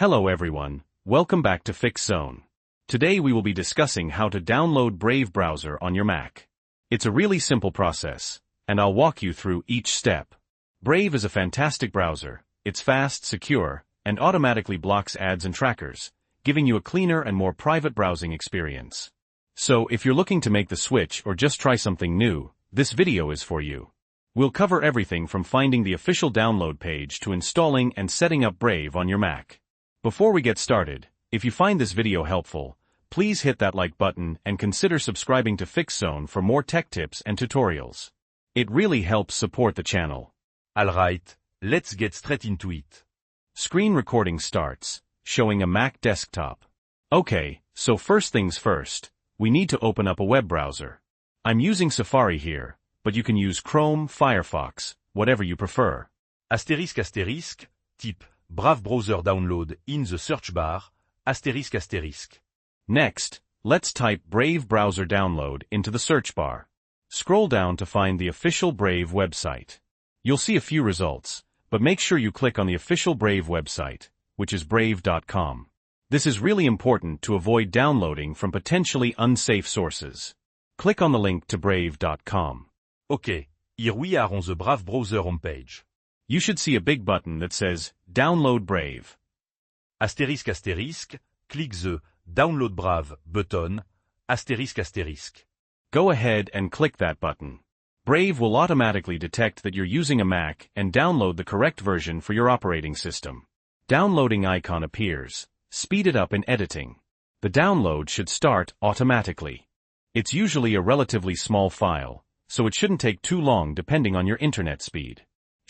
Hello everyone, welcome back to FixZone. Today we will be discussing how to download Brave browser on your Mac. It's a really simple process, and I'll walk you through each step. Brave is a fantastic browser. It's fast, secure, and automatically blocks ads and trackers, giving you a cleaner and more private browsing experience. So if you're looking to make the switch or just try something new, this video is for you. We'll cover everything from finding the official download page to installing and setting up Brave on your Mac. Before we get started, if you find this video helpful, please hit that like button and consider subscribing to FixZone for more tech tips and tutorials. It really helps support the channel. Alright, let's get straight into it. Screen recording starts, showing a Mac desktop. Okay, so first things first, we need to open up a web browser. I'm using Safari here, but you can use Chrome, Firefox, whatever you prefer. Asterisk, type Brave browser download in the search bar, asterisk. Next, let's type Brave browser download into the search bar. Scroll down to find the official Brave website. You'll see a few results, but make sure you click on the official Brave website, which is brave.com. This is really important to avoid downloading from potentially unsafe sources. Click on the link to brave.com. Okay, here we are on the Brave browser homepage. You should see a big button that says, Download Brave. Asterisk, click the Download Brave button, asterisk. Go ahead and click that button. Brave will automatically detect that you're using a Mac and download the correct version for your operating system. Downloading icon appears. Speed it up in editing. The download should start automatically. It's usually a relatively small file, so it shouldn't take too long depending on your internet speed.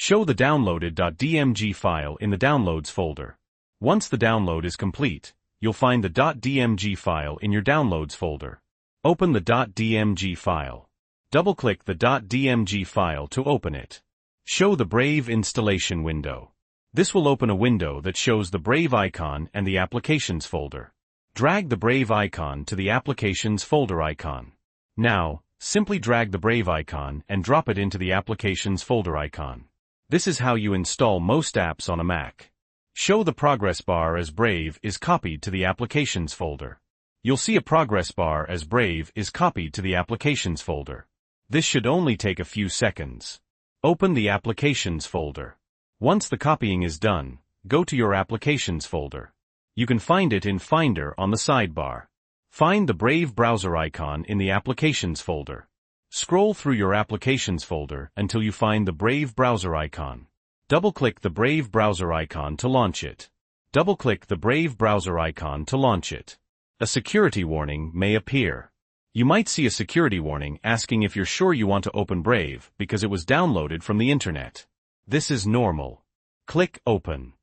Show the downloaded .dmg file in the Downloads folder. Once the download is complete, you'll find the .dmg file in your Downloads folder. Open the .dmg file. Double-click the .dmg file to open it. Show the Brave installation window. This will open a window that shows the Brave icon and the Applications folder. Drag the Brave icon to the Applications folder icon. Now, simply drag the Brave icon and drop it into the Applications folder icon. This is how you install most apps on a Mac. Show the progress bar as Brave is copied to the Applications folder. You'll see a progress bar as Brave is copied to the Applications folder. This should only take a few seconds. Open the Applications folder. Once the copying is done, go to your Applications folder. You can find it in Finder on the sidebar. Find the Brave browser icon in the Applications folder. Scroll through your Applications folder until you find the Brave browser icon. Double-click the Brave browser icon to launch it. Double-click the Brave browser icon to launch it. A security warning may appear. You might see a security warning asking if you're sure you want to open Brave because it was downloaded from the internet. This is normal. Click Open.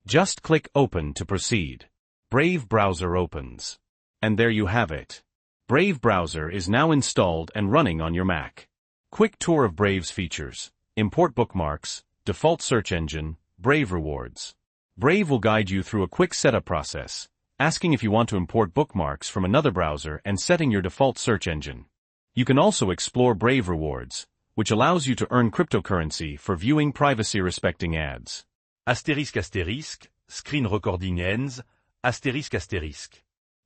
Just click Open to proceed. Brave browser opens. And there you have it. Brave browser is now installed and running on your Mac. Quick tour of Brave's features. Import bookmarks, default search engine, Brave rewards. Brave will guide you through a quick setup process, asking if you want to import bookmarks from another browser and setting your default search engine. You can also explore Brave rewards, which allows you to earn cryptocurrency for viewing privacy-respecting ads. Asterisk, screen recording ends, asterisk.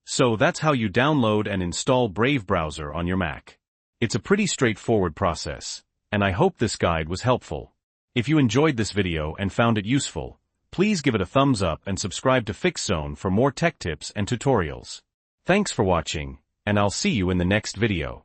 So that's how you download and install Brave browser on your Mac. It's a pretty straightforward process, and I hope this guide was helpful. If you enjoyed this video and found it useful, please give it a thumbs up and subscribe to FixZone for more tech tips and tutorials. Thanks for watching, and I'll see you in the next video.